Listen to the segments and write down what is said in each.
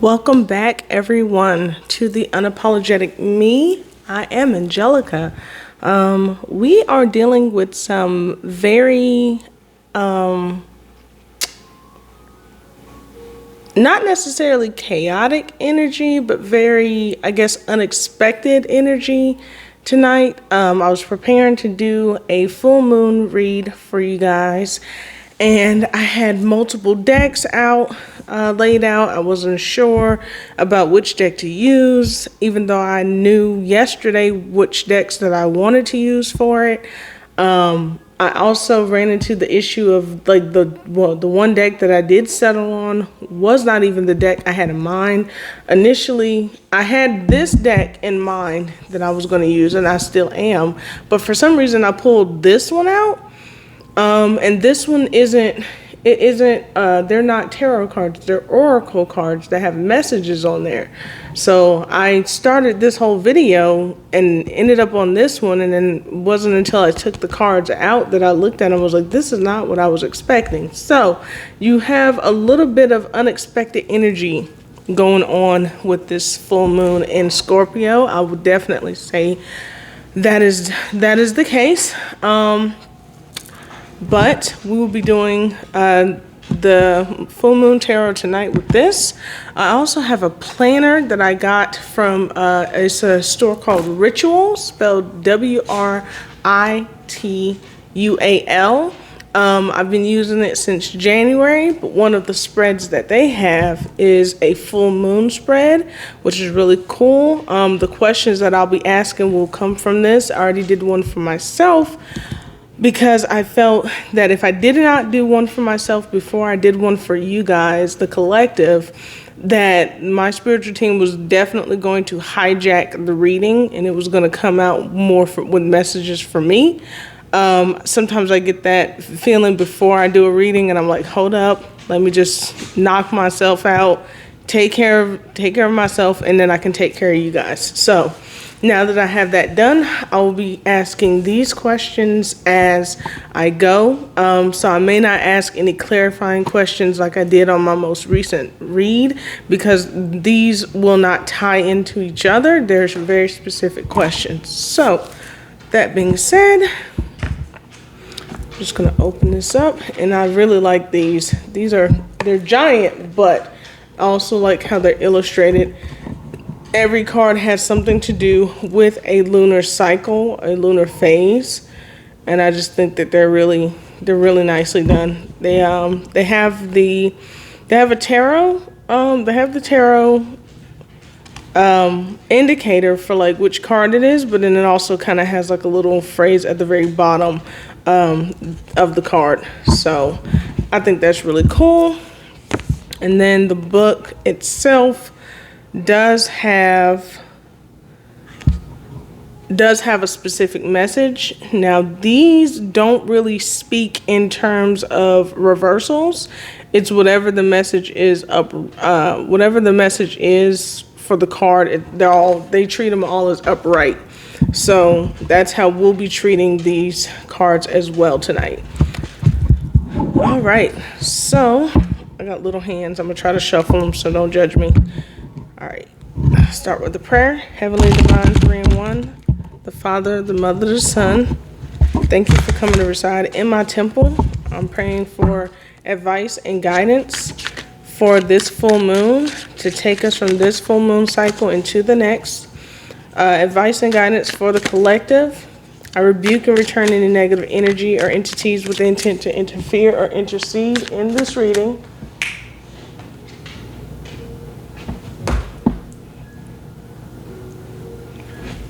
Welcome back, everyone, to the Unapologetic Me. I am Angelica. We are dealing with some very, not necessarily chaotic energy, but very, I guess, unexpected energy tonight. I was preparing to do a full moon read for you guys, and I had multiple decks laid out. I wasn't sure about which deck to use, even though I knew yesterday which decks that I wanted to use for it. I also ran into the issue of the one deck that I did settle on was not even the deck I had in mind. Initially, I had this deck in mind that I was going to use, and I still am. But for some reason, I pulled this one out. And this one they're not tarot cards, they're oracle cards that have messages on there. So I started this whole video and ended up on this one, and then it wasn't until I took the cards out that I looked at them and was like, this is not what I was expecting. So you have a little bit of unexpected energy going on with this full moon in Scorpio. I would definitely say that is the case. But we will be doing the full moon tarot tonight with this. I also have a planner that I got from it's a store called Ritual, spelled Writual. I've been using it since January, but one of the spreads that they have is a full moon spread, which is really cool. The questions that I'll be asking will come from this. I already did one for myself, because I felt that if I did not do one for myself before I did one for you guys, the collective, that my spiritual team was definitely going to hijack the reading, and it was going to come out more with messages for me. Sometimes I get that feeling before I do a reading, and I'm like, hold up, let me just knock myself out, take care of myself, and then I can take care of you guys. So now that I have that done, I will be asking these questions as I go. So I may not ask any clarifying questions like I did on my most recent read, because these will not tie into each other. There's very specific questions. So that being said, I'm just gonna open this up, and I really like these. They're giant, but I also like how they're illustrated. Every card has something to do with a lunar cycle, a lunar phase, and I just think that they're really nicely done. They have a tarot. They have the tarot indicator for like which card it is, but then it also kind of has like a little phrase at the very bottom of the card. So I think that's really cool. And then the book itself does have a specific message. Now, these don't really speak in terms of reversals. It's whatever the message is whatever the message is for the card. They treat them all as upright. So that's how we'll be treating these cards as well tonight. All right, so I got little hands. I'm gonna try to shuffle them, so don't judge me. All right, start with the prayer. Heavenly Divine, 3 in 1, the Father, the Mother, the Son. Thank you for coming to reside in my temple. I'm praying for advice and guidance for this full moon to take us from this full moon cycle into the next. Advice and guidance for the collective. I rebuke and return any negative energy or entities with the intent to interfere or intercede in this reading.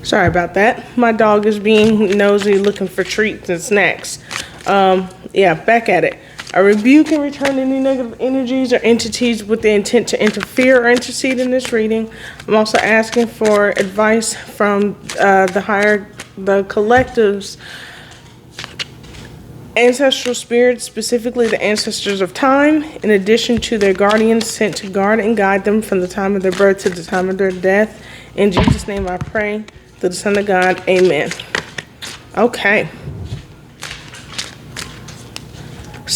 Sorry about that. My dog is being nosy, looking for treats and snacks. Back at it. I rebuke and return any negative energies or entities with the intent to interfere or intercede in this reading. I'm also asking for advice from the collective's ancestral spirits, specifically the ancestors of time, in addition to their guardians sent to guard and guide them from the time of their birth to the time of their death. In Jesus' name I pray, through the Son of God, amen. Okay.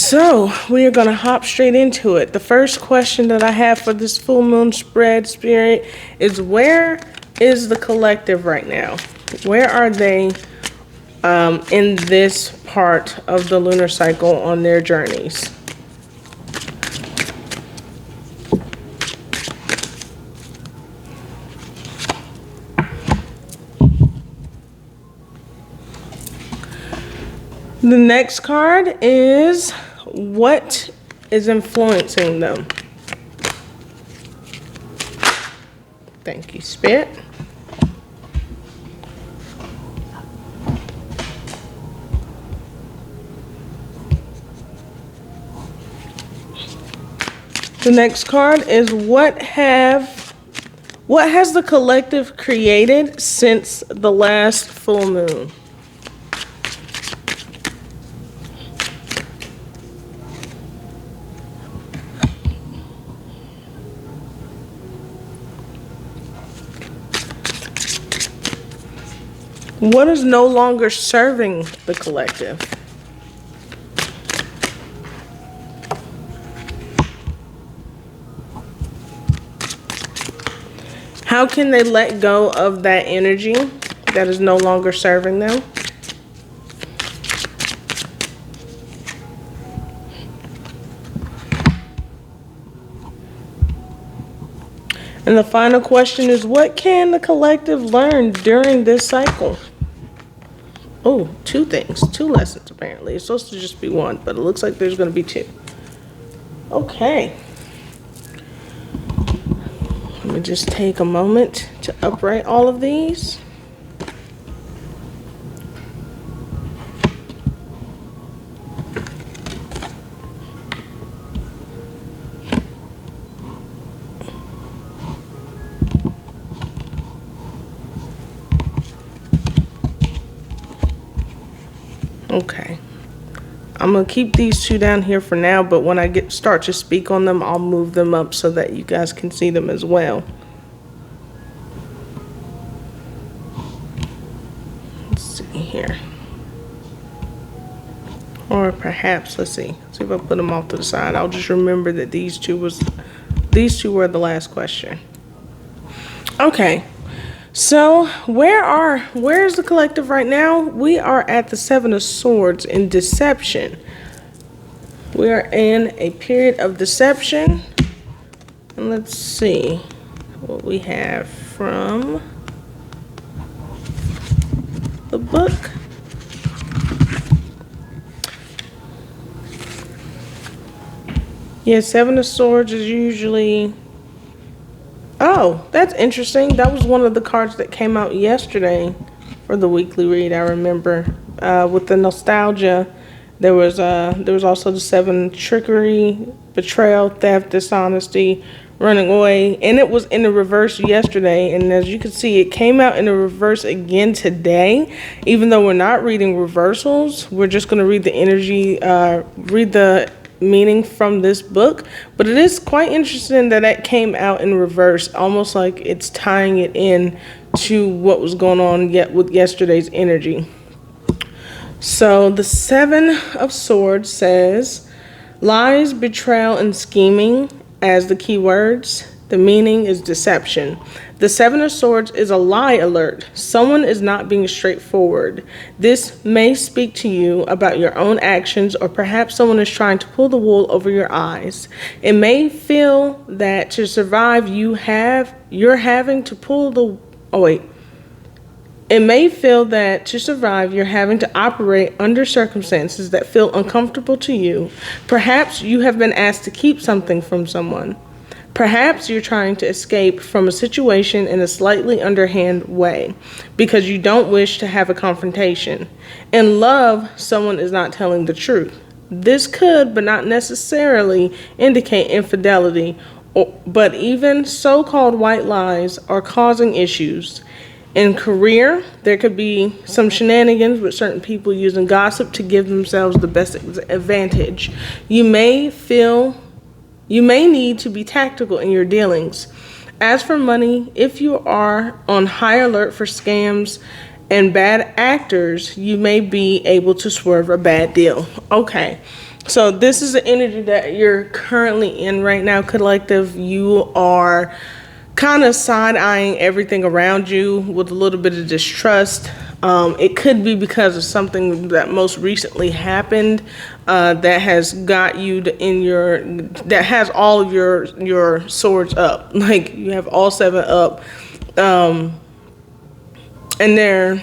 So we are going to hop straight into it. The first question that I have for this full moon spread, Spirit, is where is the collective right now? Where are they in this part of the lunar cycle on their journeys? The next card is what is influencing them. Thank you, Spirit. The next card is what has the collective created since the last full moon? What is no longer serving the collective? How can they let go of that energy that is no longer serving them? And the final question is, what can the collective learn during this cycle? Oh, two things, two lessons apparently. It's supposed to just be one, but it looks like there's going to be two. Okay. Let me just take a moment to upright all of these. Okay, I'm gonna keep these two down here for now, but when I start to speak on them, I'll move them up so that you guys can see them as well. Let's see here. Or perhaps, let's see if I put them off to the side. I'll just remember that these two were the last question. Okay. So where's the collective right now? We are at the Seven of Swords in deception. We are in a period of deception. And let's see what we have from the book. Yeah, Seven of Swords is usually... Oh, that's interesting. That was one of the cards that came out yesterday for the weekly read, I remember. With the nostalgia, there was also the 7 trickery, betrayal, theft, dishonesty, running away. And it was in the reverse yesterday. And as you can see, it came out in the reverse again today. Even though we're not reading reversals, we're just going to read the energy, read the meaning from this book. But it is quite interesting that it came out in reverse, almost like it's tying it in to what was going on with yesterday's energy. So the 7 of Swords says lies, betrayal, and scheming as the key words. The meaning is deception. The 7 of Swords is a lie alert. Someone is not being straightforward. This may speak to you about your own actions, or perhaps someone is trying to pull the wool over your eyes. It may feel that to survive you're having to operate under circumstances that feel uncomfortable to you. Perhaps you have been asked to keep something from someone. Perhaps you're trying to escape from a situation in a slightly underhand way because you don't wish to have a confrontation. In love, someone is not telling the truth. This could, but not necessarily, indicate infidelity, but even so-called white lies are causing issues. In career, there could be some shenanigans with certain people using gossip to give themselves the best advantage. You may need to be tactical in your dealings. As for money, if you are on high alert for scams and bad actors, you may be able to swerve a bad deal. Okay, So this is the energy that you're currently in right now, collective. You are kind of side-eyeing everything around you with a little bit of distrust. It could be because of something that most recently happened that has got you that has all of your swords up. Like you have all 7 up, and they're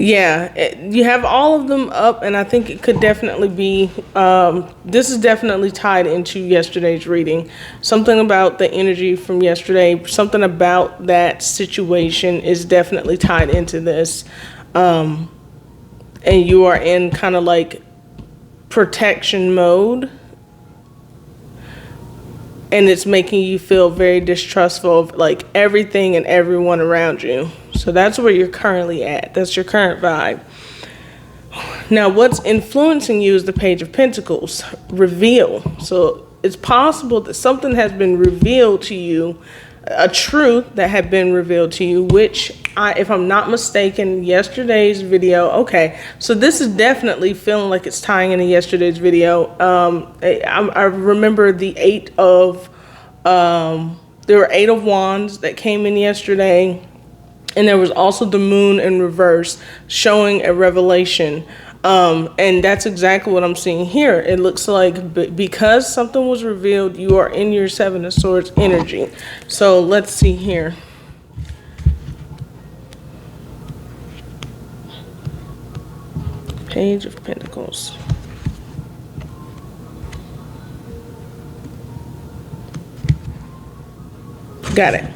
you have all of them up, and I think it could definitely be, this is definitely tied into yesterday's reading. Something about the energy from yesterday, something about that situation is definitely tied into this. And you are in kind of like protection mode. And it's making you feel very distrustful of like everything and everyone around you. So that's where you're currently at. That's your current vibe. Now, what's influencing you is the Page of Pentacles, reveal. So it's possible that something has been revealed to you, a truth that had been revealed to you, which if I'm not mistaken, yesterday's video, okay, so this is definitely feeling like it's tying into yesterday's video. I remember the there were 8 of Wands that came in yesterday, and there was also the Moon in reverse showing a revelation. And that's exactly what I'm seeing here. It looks like because something was revealed, you are in your 7 of Swords energy. So let's see here. Page of Pentacles. Got it.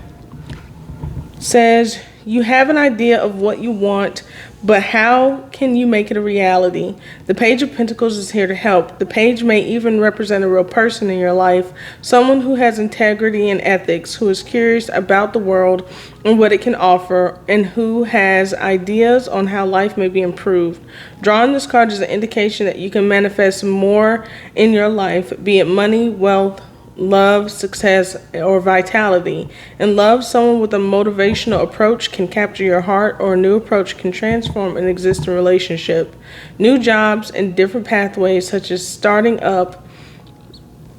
Says you have an idea of what you want, but how can you make it a reality? The Page of Pentacles is here to help. The page may even represent a real person in your life, someone who has integrity and ethics, who is curious about the world and what it can offer, and who has ideas on how life may be improved. Drawing this card is an indication that you can manifest more in your life, be it money, wealth, love, success, or vitality. In love, someone with a motivational approach can capture your heart, or a new approach can transform an existing relationship. New jobs and different pathways, such as starting up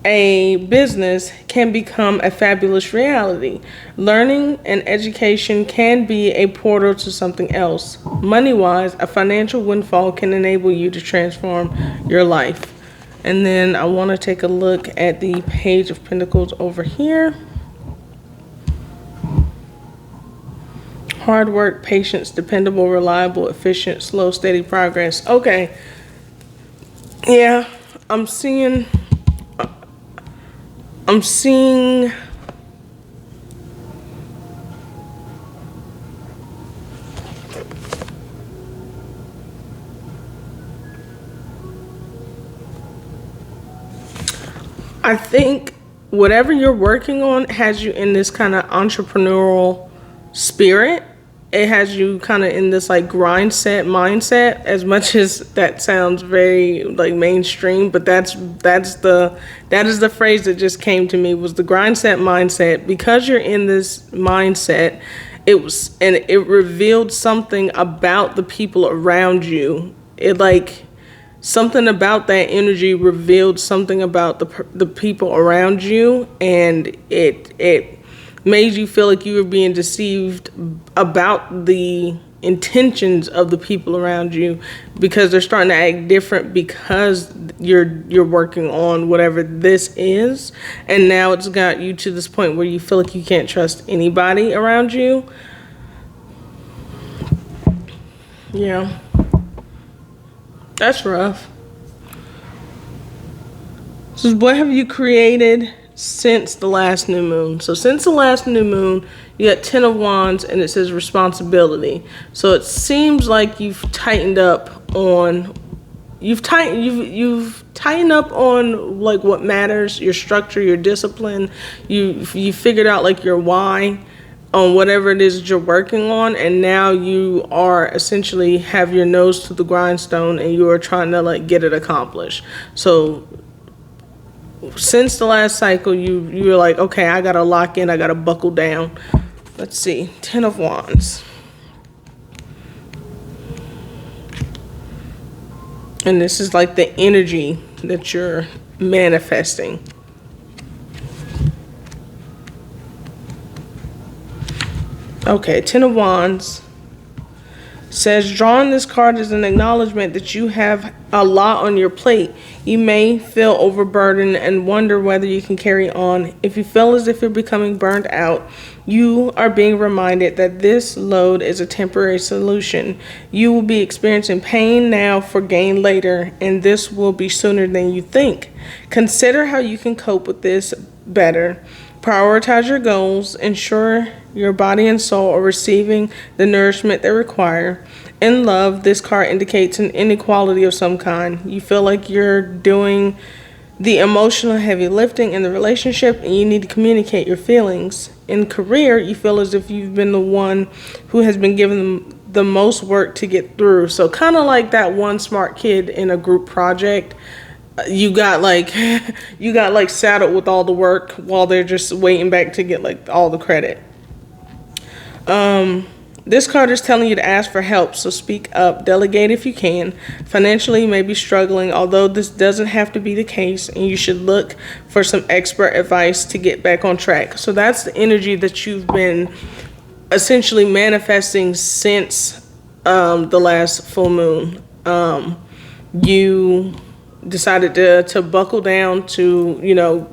a business, can become a fabulous reality. Learning and education can be a portal to something else. Money-wise, a financial windfall can enable you to transform your life. And then I want to take a look at the Page of Pentacles over here. Hard work, patience, dependable, reliable, efficient, slow, steady progress. Okay. Yeah, I'm seeing I think whatever you're working on has you in this kind of entrepreneurial spirit. It has you kind of in this like grind set mindset, as much as that sounds very like mainstream, but that is the phrase that just came to me, was the grind set mindset. Because you're in this mindset, it revealed something about the people around you. Something about that energy revealed something about the people around you, and it made you feel like you were being deceived about the intentions of the people around you, because they're starting to act different because you're working on whatever this is, and now it's got you to this point where you feel like you can't trust anybody around you. Yeah. That's rough. So what have you created since the last new moon? So since the last new moon, you got 10 of Wands, and it says responsibility. So it seems like you've tightened up on like what matters, your structure, your discipline. You figured out like your why on whatever it is that you're working on, and now you are essentially have your nose to the grindstone, and you are trying to like get it accomplished. So since the last cycle, you're like, okay, I gotta lock in, I gotta buckle down. Let's see, 10 of Wands. And this is like the energy that you're manifesting. Okay, Ten of Wands says drawing this card is an acknowledgement that you have a lot on your plate. You may feel overburdened and wonder whether you can carry on. If you feel as if you're becoming burned out, you are being reminded that this load is a temporary solution. You will be experiencing pain now for gain later, and this will be sooner than you think. Consider how you can cope with this better. Prioritize your goals. Ensure your body and soul are receiving the nourishment they require. In love, this card indicates an inequality of some kind. You feel like you're doing the emotional heavy lifting in the relationship and you need to communicate your feelings. In career, you feel as if you've been the one who has been given the most work to get through. So kind of like that one smart kid in a group project. You got like saddled with all the work while they're just waiting back to get like all the credit. This card is telling you to ask for help, so speak up, delegate if you can. Financially, you may be struggling, although this doesn't have to be the case, and you should look for some expert advice to get back on track. So that's the energy that you've been essentially manifesting since the last full moon. You decided to buckle down, to,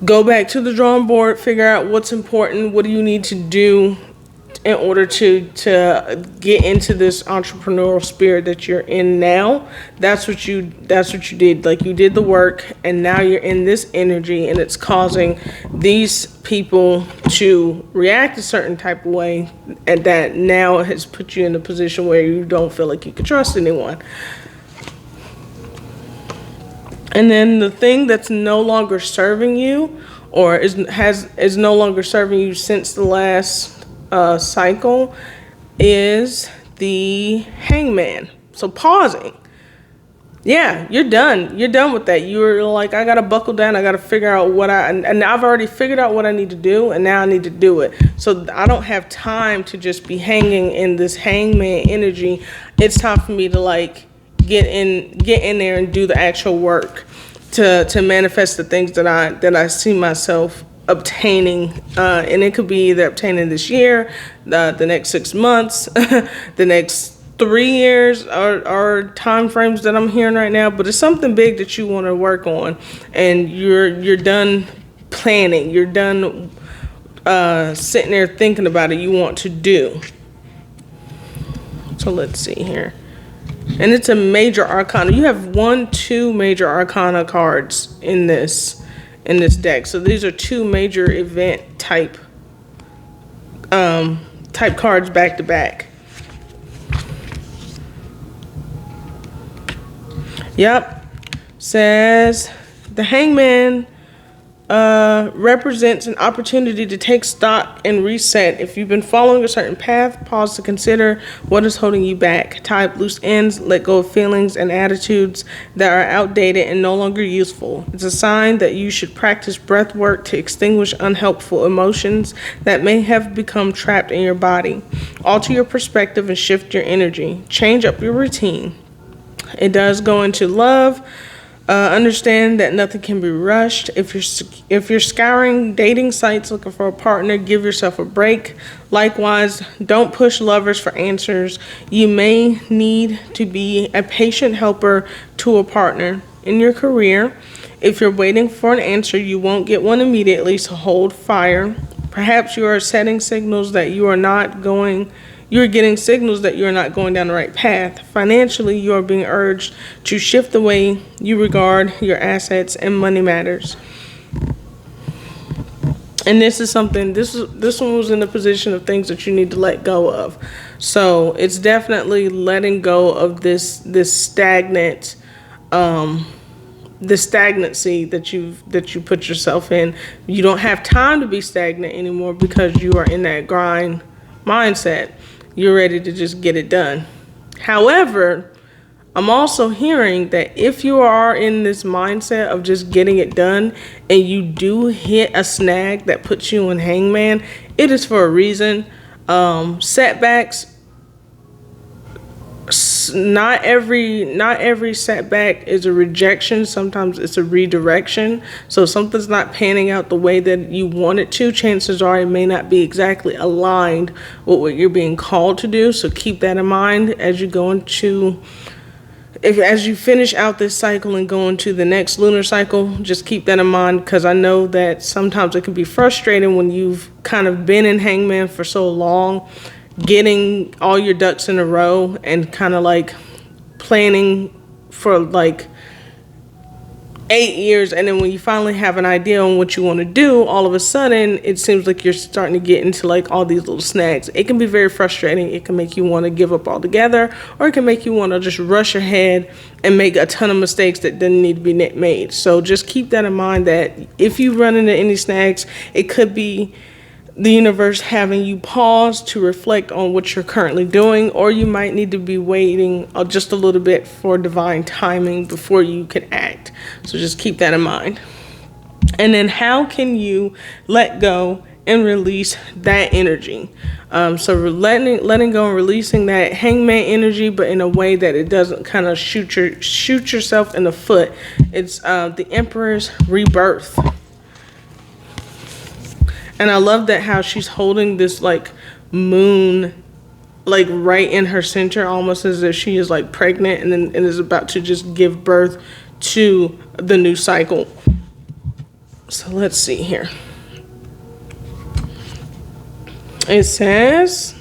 go back to the drawing board, figure out what's important, what do you need to do in order to get into this entrepreneurial spirit that you're in now. That's what you did. Like, you did the work, and now you're in this energy, and it's causing these people to react a certain type of way, and that now has put you in a position where you don't feel like you can trust anyone. And then the thing that's no longer serving you, or is no longer serving you since the last cycle, is the Hangman. So pausing. Yeah, you're done. You're done with that. You're like, I gotta buckle down. I gotta figure out and I've already figured out what I need to do, and now I need to do it. So I don't have time to just be hanging in this Hangman energy. It's time for me to like get in there and do the actual work to manifest the things that I see myself obtaining, and it could be either obtaining this year, the next 6 months, the next 3 years, or time frames that I'm hearing right now. But it's something big that you want to work on, and you're done planning. You're done sitting there thinking about it. You want to do. So let's see here. And it's a major arcana. You have 2 major arcana cards in this deck. So these are 2 major event type cards back to back. Yep. Says the Hangman represents an opportunity to take stock and reset. If you've been following a certain path, pause to consider what is holding you back. Tie up loose ends, let go of feelings and attitudes that are outdated and no longer useful. It's a sign that you should practice breath work to extinguish unhelpful emotions that may have become trapped in your body. Alter your perspective and shift your energy. Change up your routine. It does go into love. Understand that nothing can be rushed. If you're scouring dating sites looking for a partner, give yourself a break. Likewise, don't push lovers for answers. You may need to be a patient helper to a partner. In your career, if you're waiting for an answer, you won't get one immediately, so hold fire. Perhaps you are getting signals that you are not going down the right path. Financially, you are being urged to shift the way you regard your assets and money matters. And this is something, this one was in the position of things that you need to let go of. So it's definitely letting go of this stagnant, the stagnancy that you put yourself in. You don't have time to be stagnant anymore because you are in that grind mindset. You're ready to just get it done. However, I'm also hearing that if you are in this mindset of just getting it done and you do hit a snag that puts you in Hangman, it is for a reason. Setbacks not every setback is a rejection. Sometimes it's a redirection. So if something's not panning out the way that you want it to, chances are it may not be exactly aligned with what you're being called to do. So keep that in mind as you go into, as you finish out this cycle and go into the next lunar cycle. Just keep that in mind, because I know that sometimes it can be frustrating when you've kind of been in Hangman for so long, getting all your ducks in a row and kind of like planning for like 8 years, and then when you finally have an idea on what you want to do, all of a sudden it seems like you're starting to get into like all these little snags. It can be very frustrating. It can make you want to give up altogether, or it can make you want to just rush ahead and make a ton of mistakes that didn't need to be made. So just keep that in mind, that if you run into any snags, it could be the universe having you pause to reflect on what you're currently doing, or you might need to be waiting just a little bit for divine timing before you can act. So just keep that in mind. And then how can you let go and release that energy? So letting go and releasing that Hangman energy, but in a way that it doesn't kind of shoot yourself in the foot. It's the Emperor's rebirth. And I love that how she's holding this like moon like right in her center, almost as if she is like pregnant and is about to just give birth to the new cycle. So let's see here. It says,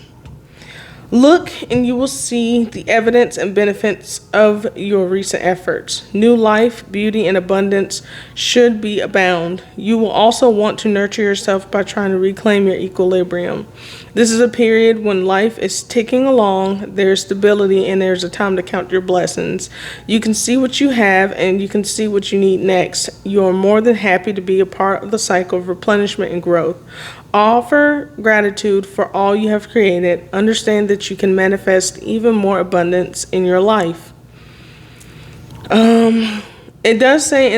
look and you will see the evidence and benefits of your recent efforts. New life, beauty, and abundance should be abound. You will also want to nurture yourself by trying to reclaim your equilibrium. This is a period when life is ticking along, there's stability, and there's a time to count your blessings. You can see what you have and you can see what you need next. You are more than happy to be a part of the cycle of replenishment and growth. Offer gratitude for all you have created. Understand that you can manifest even more abundance in your life. It does say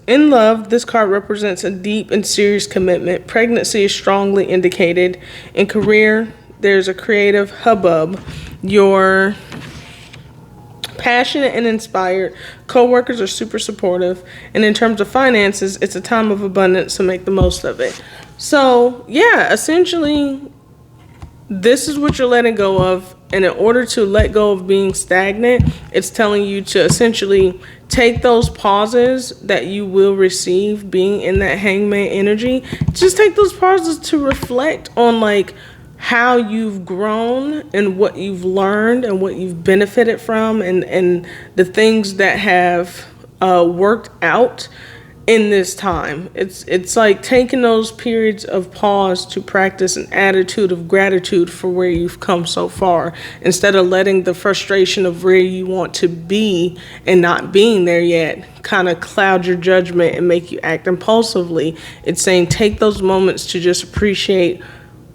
in love, this card represents a deep and serious commitment. Pregnancy is strongly indicated. In career, there's a creative hubbub. You're passionate and inspired. Co-workers are super supportive. And in terms of finances, it's a time of abundance, so make the most of it. So, yeah, essentially, this is what you're letting go of. And in order to let go of being stagnant, it's telling you to essentially take those pauses that you will receive being in that Hangman energy. Just take those pauses to reflect on like how you've grown and what you've learned and what you've benefited from, and the things that have worked out in this time. It's like taking those periods of pause to practice an attitude of gratitude for where you've come so far, instead of letting the frustration of where you want to be and not being there yet kind of cloud your judgment and make you act impulsively. It's saying take those moments to just appreciate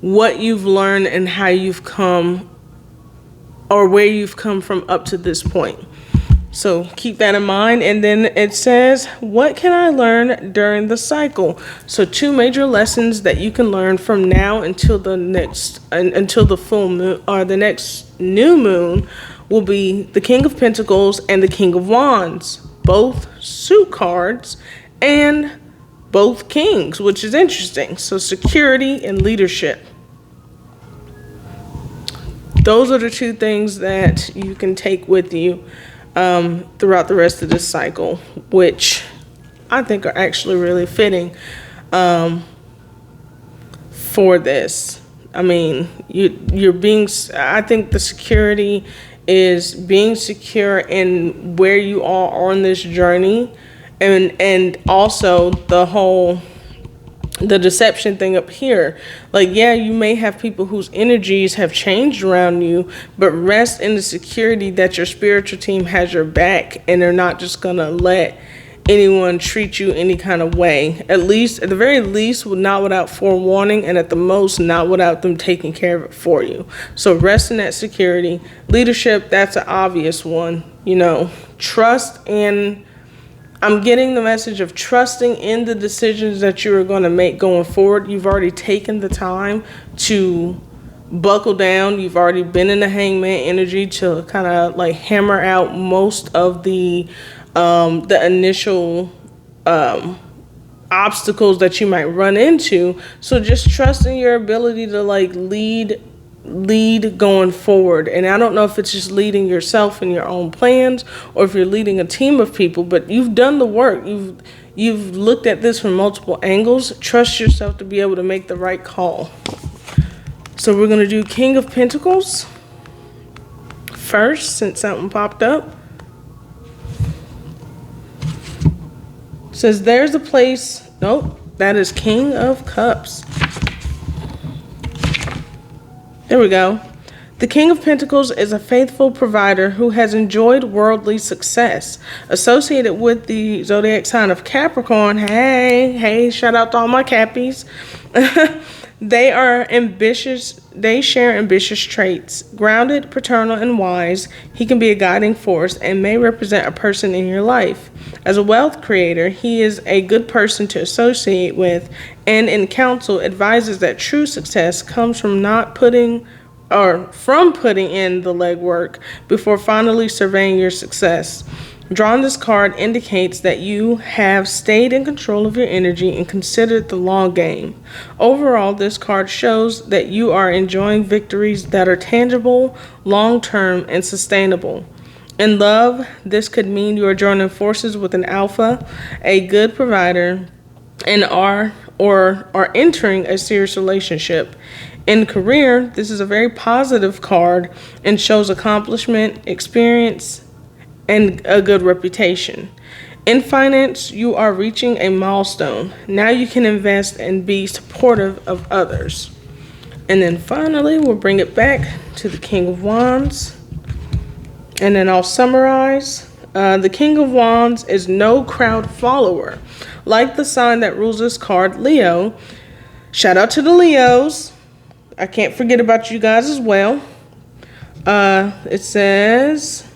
what you've learned and how you've come, or where you've come from up to this point. So keep that in mind. And then it says, what can I learn during the cycle? So 2 major lessons that you can learn from now until the full moon, or the next new moon, will be the King of Pentacles and the King of Wands, both suit cards and both kings, which is interesting. So security and leadership. Those are the 2 things that you can take with you throughout the rest of this cycle, which I think are actually really fitting for this. I mean, I think the security is being secure in where you are on this journey, and also the deception thing up here. Like, yeah, you may have people whose energies have changed around you, but rest in the security that your spiritual team has your back, and they're not just gonna let anyone treat you any kind of way. At the very least, not without forewarning, and at the most, not without them taking care of it for you. So rest in that security. Leadership, that's an obvious one. Trust, and I'm getting the message of trusting in the decisions that you are going to make going forward. You've already taken the time to buckle down. You've already been in the hangman energy to kind of like hammer out most of the initial obstacles that you might run into. So just trust in your ability to like lead going forward. And I don't know if it's just leading yourself in your own plans or if you're leading a team of people, but you've done the work. You've looked at this from multiple angles. Trust yourself to be able to make the right call. So we're going to do King of Pentacles first, since something popped up. It says there's a place. Nope, that is King of Cups. There we go. The King of Pentacles is a faithful provider who has enjoyed worldly success. Associated with the zodiac sign of Capricorn, hey, shout out to all my Cappies. They are ambitious. They share ambitious traits. Grounded, paternal, and wise, he can be a guiding force and may represent a person in your life. As a wealth creator, he is a good person to associate with, and in counsel advises that true success comes from putting in the legwork before finally surveying your success. Drawing this card indicates that you have stayed in control of your energy and considered the long game. Overall, this card shows that you are enjoying victories that are tangible, long-term, and sustainable. In love, this could mean you are joining forces with an alpha, a good provider, and are entering a serious relationship. In career, this is a very positive card and shows accomplishment, experience, and a good reputation. In finance, you are reaching a milestone. Now you can invest and be supportive of others. And then finally, we'll bring it back to the King of Wands. And then I'll summarize. The King of Wands is no crowd follower. Like the sign that rules this card, Leo. Shout out to the Leos. I can't forget about you guys as well. It says,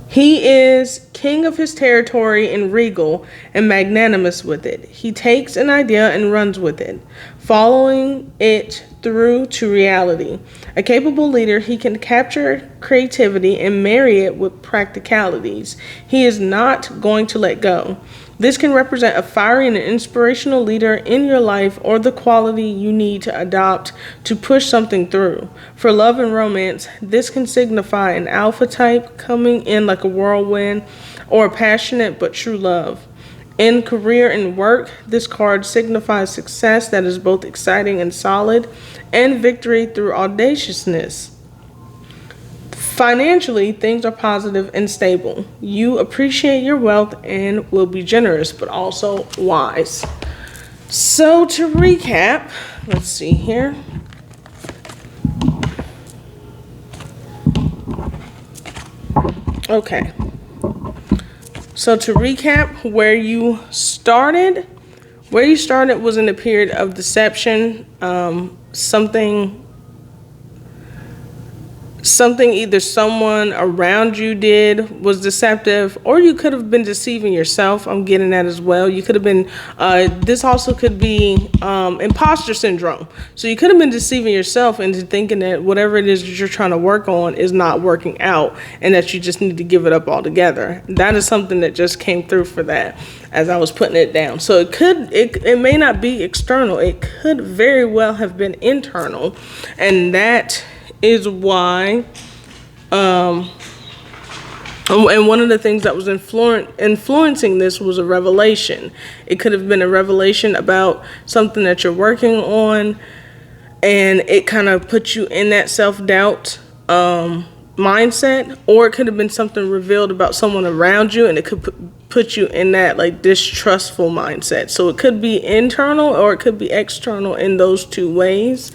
he is king of his territory and regal and magnanimous with it. He takes an idea and runs with it, following it through to reality. A capable leader, he can capture creativity and marry it with practicalities. He is not going to let go. This can represent a fiery and an inspirational leader in your life, or the quality you need to adopt to push something through. For love and romance, this can signify an alpha type coming in like a whirlwind, or a passionate but true love. In career and work, this card signifies success that is both exciting and solid, and victory through audaciousness. Financially, things are positive and stable. You appreciate your wealth and will be generous, but also wise. So to recap, let's see here. Okay. So to recap, where you started was in a period of deception. Something either someone around you did was deceptive, or you could have been deceiving yourself. I'm getting that as well. You could have been, this also could be imposter syndrome. So you could have been deceiving yourself into thinking that whatever it is that you're trying to work on is not working out and that you just need to give it up altogether. That is something that just came through for that as I was putting it down. So it may not be external. It could very well have been internal, and that is why, and one of the things that was influencing this was a revelation. It could have been a revelation about something that you're working on, and it kind of put you in that self-doubt mindset, or it could have been something revealed about someone around you, and it could put you in that like distrustful mindset. So it could be internal or it could be external in those two ways.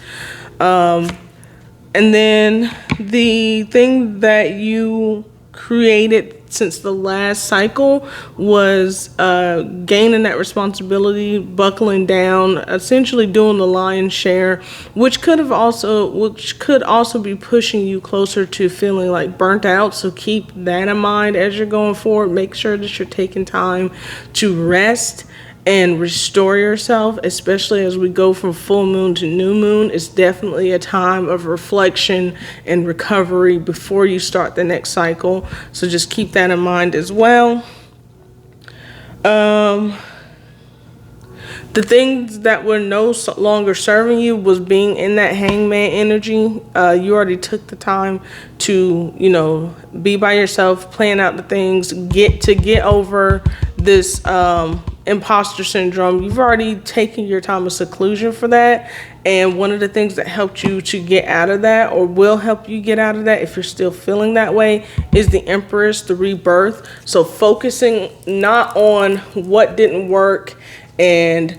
And then the thing that you created since the last cycle was gaining that responsibility, buckling down, essentially doing the lion's share, which could also be pushing you closer to feeling like burnt out. So keep that in mind as you're going forward. Make sure that you're taking time to rest and restore yourself, especially as we go from full moon to new moon. It's definitely a time of reflection and recovery before you start the next cycle. So just keep that in mind as well. The things that were no longer serving you was being in that hangman energy. You already took the time to, be by yourself, plan out the things, get over this imposter syndrome. You've already taken your time of seclusion for that. And one of the things that helped you to get out of that, or will help you get out of that if you're still feeling that way, is the Empress, the rebirth. So focusing not on what didn't work and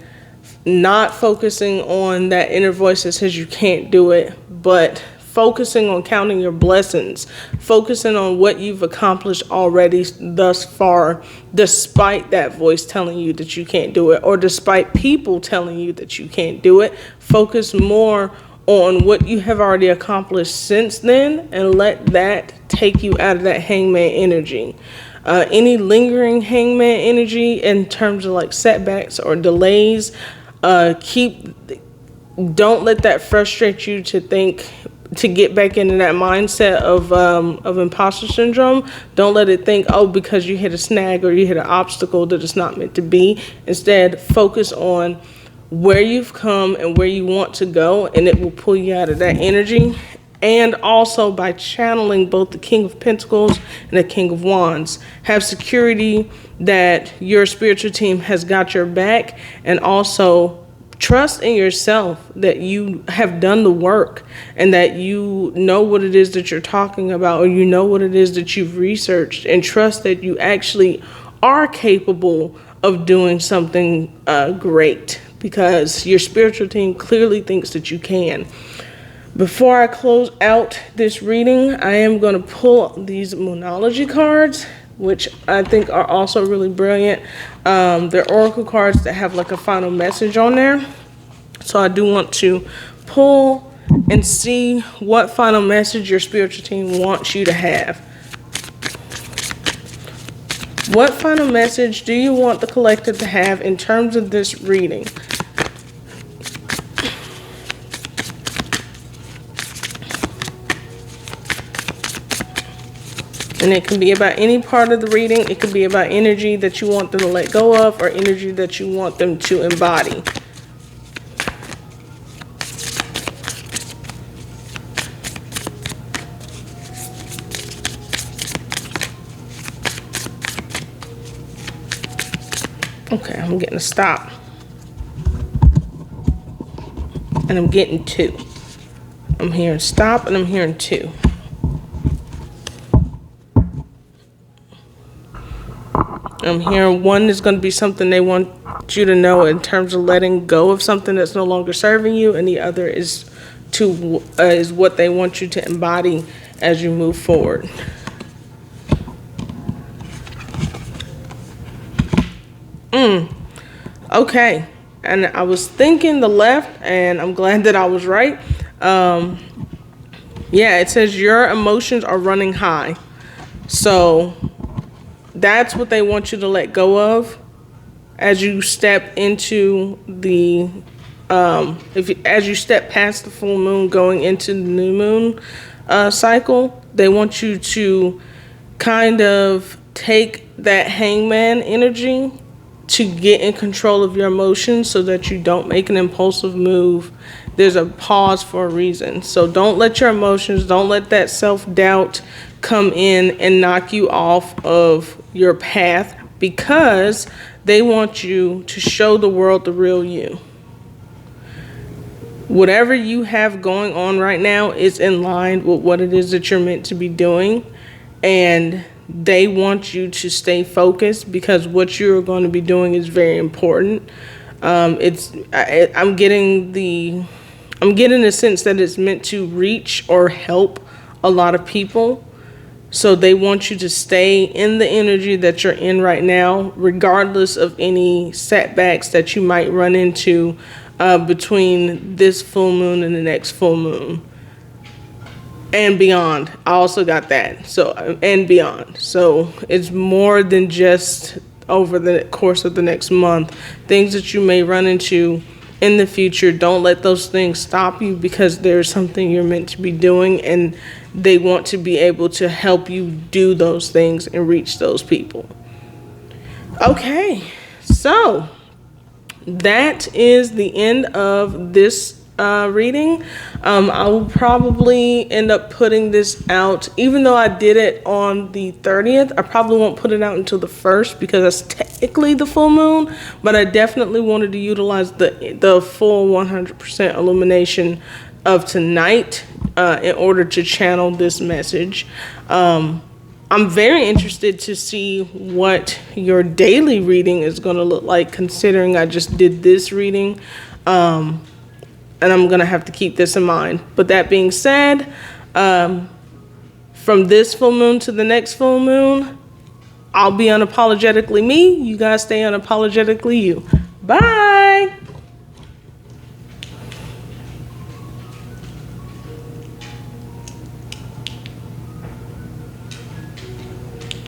not focusing on that inner voice that says you can't do it, but focusing on counting your blessings, focusing on what you've accomplished already thus far, despite that voice telling you that you can't do it, or despite people telling you that you can't do it. Focus more on what you have already accomplished since then, and let that take you out of that hangman energy. Any lingering hangman energy in terms of like setbacks or delays, don't let that frustrate you to get back into that mindset of imposter syndrome. Don't let it think, oh, because you hit a snag or you hit an obstacle that it's not meant to be. Instead, focus on where you've come and where you want to go, and it will pull you out of that energy. And also by channeling both the King of Pentacles and the King of Wands, have security that your spiritual team has got your back, and also trust in yourself that you have done the work and that you know what it is that you're talking about, or you know what it is that you've researched, and trust that you actually are capable of doing something great, because your spiritual team clearly thinks that you can. Before I close out this reading, I am going to pull these Moonology cards, which I think are also really brilliant. They're oracle cards that have like a final message on there. So I do want to pull and see what final message your spiritual team wants you to have. What final message do you want the collective to have in terms of this reading? And it can be about any part of the reading. It could be about energy that you want them to let go of, or energy that you want them to embody. Okay, I'm getting a stop. And I'm getting 2. I'm hearing stop and I'm hearing 2. I'm hearing 1 is going to be something they want you to know in terms of letting go of something that's no longer serving you, and the other is what they want you to embody as you move forward. Okay, and I was thinking the left, and I'm glad that I was right. Yeah, it says your emotions are running high. So that's what they want you to let go of as you step into the as you step past the full moon going into the new moon cycle. They want you to kind of take that hangman energy to get in control of your emotions so that you don't make an impulsive move. There's a pause for a reason. So don't let your emotions, don't let that self-doubt come in and knock you off of your path, because they want you to show the world the real you. Whatever you have going on right now is in line with what it is that you're meant to be doing, and they want you to stay focused, because what you're going to be doing is very important. I'm getting the sense that it's meant to reach or help a lot of people. So they want you to stay in the energy that you're in right now, regardless of any setbacks that you might run into between this full moon and the next full moon. And beyond. I also got that. So, and beyond. So it's more than just over the course of the next month, things that you may run into in the future. Don't let those things stop you, because there's something you're meant to be doing, and they want to be able to help you do those things and reach those people. Okay, so that is the end of this reading. I will probably end up putting this out, even though I did it on the 30th. I probably won't put it out until the 1st, because that's technically the full moon, but I definitely wanted to utilize the full 100% illumination of tonight in order to channel this message. I'm very interested to see what your daily reading is going to look like, considering I just did this reading. And I'm going to have to keep this in mind. But that being said, from this full moon to the next full moon, I'll be unapologetically me. You guys stay unapologetically you. Bye.